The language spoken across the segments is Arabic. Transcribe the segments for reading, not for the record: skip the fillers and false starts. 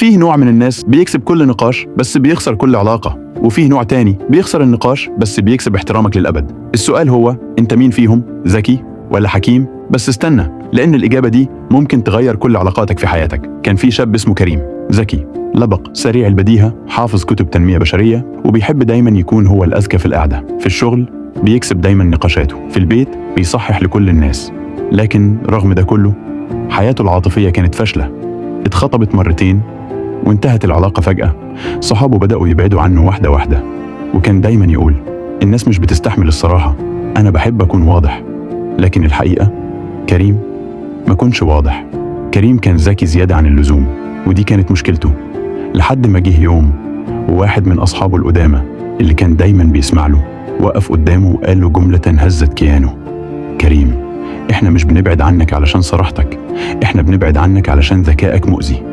فيه نوع من الناس بيكسب كل نقاش بس بيخسر كل علاقة، وفيه نوع تاني بيخسر النقاش بس بيكسب احترامك للأبد. السؤال هو انت مين فيهم؟ ذكي ولا حكيم؟ بس استنى، لأن الإجابة دي ممكن تغير كل علاقاتك في حياتك. كان في شاب اسمه كريم، ذكي، لبق، سريع البديهة، حافظ كتب تنمية بشرية، وبيحب دايما يكون هو الأذكى في القعدة. في الشغل بيكسب دايما نقاشاته، في البيت بيصحح لكل الناس. لكن رغم ده كله حياته العاطفية كانت فاشلة. اتخطبت مرتين وانتهت العلاقة فجأة. صحابه بدأوا يبعدوا عنه واحدة واحدة، وكان دايما يقول الناس مش بتستحمل الصراحة، أنا بحب أكون واضح. لكن الحقيقة كريم ما كانش واضح. كريم كان ذكي زيادة عن اللزوم، ودي كانت مشكلته. لحد ما جه يوم وواحد من أصحابه القدامى اللي كان دايما بيسمع له وقف قدامه وقال له جملة هزت كيانه: كريم، احنا مش بنبعد عنك علشان صراحتك، احنا بنبعد عنك علشان ذكائك مؤذي.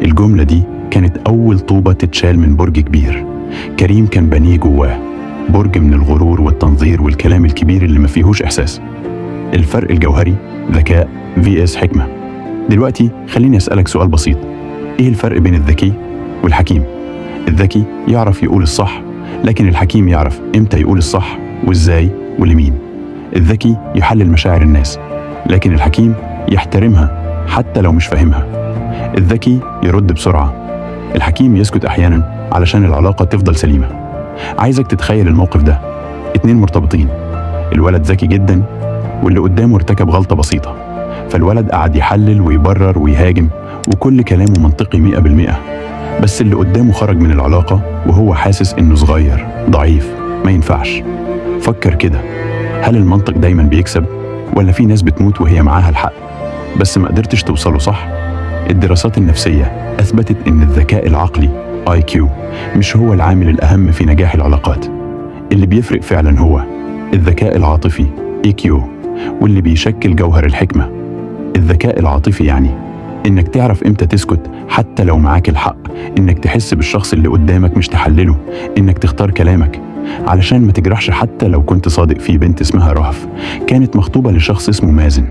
الجملة دي كانت أول طوبة تتشال من برج كبير كريم كان بنيه جواه، برج من الغرور والتنظير والكلام الكبير اللي ما فيهوش إحساس. الفرق الجوهري ذكاء vs حكمة. دلوقتي خليني أسألك سؤال بسيط، إيه الفرق بين الذكي والحكيم؟ الذكي يعرف يقول الصح، لكن الحكيم يعرف إمتى يقول الصح وإزاي ولمين. الذكي يحلل مشاعر الناس، لكن الحكيم يحترمها حتى لو مش فاهمها. الذكي يرد بسرعة، الحكيم يسكت أحيانا علشان العلاقة تفضل سليمة. عايزك تتخيل الموقف ده، اتنين مرتبطين، الولد ذكي جدا واللي قدامه ارتكب غلطة بسيطة، فالولد قعد يحلل ويبرر ويهاجم وكل كلامه منطقي 100%. بس اللي قدامه خرج من العلاقة وهو حاسس إنه صغير ضعيف ما ينفعش. فكر كده، هل المنطق دايما بيكسب ولا في ناس بتموت وهي معاها الحق بس ما قدرتش توصله صح؟ الدراسات النفسية أثبتت إن الذكاء العقلي IQ مش هو العامل الأهم في نجاح العلاقات. اللي بيفرق فعلا هو الذكاء العاطفي EQ، واللي بيشكل جوهر الحكمة. الذكاء العاطفي يعني إنك تعرف إمتى تسكت حتى لو معاك الحق، إنك تحس بالشخص اللي قدامك مش تحلله، إنك تختار كلامك علشان ما تجرحش حتى لو كنت صادق. في بنت اسمها رهف كانت مخطوبة لشخص اسمه مازن.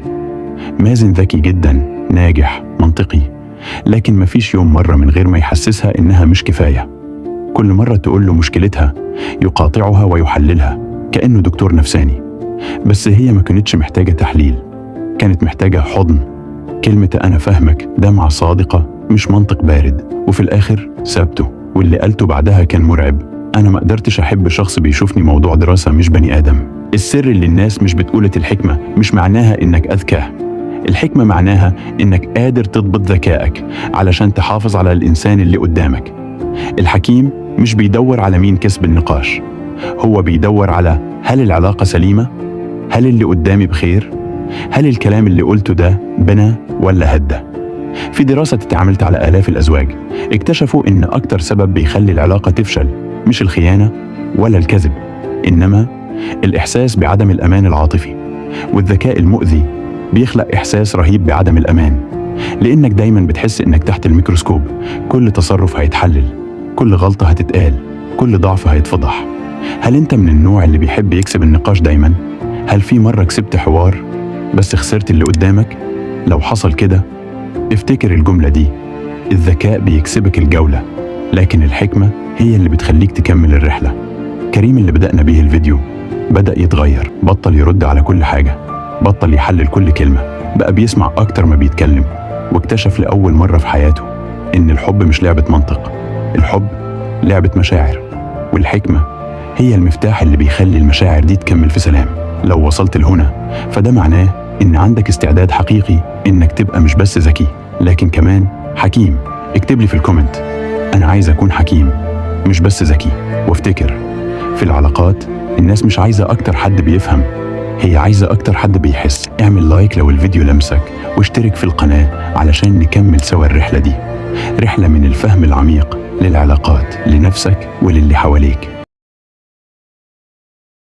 مازن ذكي جدا، ناجح، منطقي، لكن مفيش يوم مرة من غير ما يحسسها إنها مش كفاية. كل مرة تقول له مشكلتها يقاطعها ويحللها كأنه دكتور نفساني. بس هي ما كانتش محتاجة تحليل، كانت محتاجة حضن، كلمة أنا فاهمك، دمعة صادقة مش منطق بارد. وفي الآخر سابته، واللي قالته بعدها كان مرعب: أنا ما قدرتش أحب شخص بيشوفني موضوع دراسة مش بني آدم. السر اللي الناس مش بتقوله، الحكمة مش معناها إنك أذكى، الحكمة معناها إنك قادر تضبط ذكائك علشان تحافظ على الإنسان اللي قدامك. الحكيم مش بيدور على مين كسب النقاش، هو بيدور على هل العلاقة سليمة؟ هل اللي قدامي بخير؟ هل الكلام اللي قلته ده بنى ولا هدى؟ في دراسة اتعملت على آلاف الأزواج اكتشفوا إن أكتر سبب بيخلي العلاقة تفشل مش الخيانة ولا الكذب، إنما الإحساس بعدم الأمان العاطفي. والذكاء المؤذي بيخلق إحساس رهيب بعدم الأمان، لأنك دايما بتحس إنك تحت الميكروسكوب، كل تصرف هيتحلل، كل غلطة هتتقال، كل ضعف هيتفضح. هل أنت من النوع اللي بيحب يكسب النقاش دايما؟ هل في مرة كسبت حوار بس خسرت اللي قدامك؟ لو حصل كده افتكر الجملة دي: الذكاء بيكسبك الجولة، لكن الحكمة هي اللي بتخليك تكمل الرحلة. كريم اللي بدأنا بيه الفيديو بدأ يتغير، بطل يرد على كل حاجة، بطل يحلل كل كلمة، بقى بيسمع أكتر ما بيتكلم، واكتشف لأول مرة في حياته إن الحب مش لعبة منطق، الحب لعبة مشاعر. والحكمة هي المفتاح اللي بيخلي المشاعر دي تكمل في سلام. لو وصلت لهنا فده معناه إن عندك استعداد حقيقي إنك تبقى مش بس ذكي لكن كمان حكيم. اكتب لي في الكومنت: أنا عايز أكون حكيم مش بس ذكي. وافتكر، في العلاقات الناس مش عايزة أكتر حد بيفهم، هي عايزة أكتر حد بيحس. اعمل لايك لو الفيديو لمسك، واشترك في القناة علشان نكمل سوا الرحلة دي، رحلة من الفهم العميق للعلاقات، لنفسك وللي حواليك.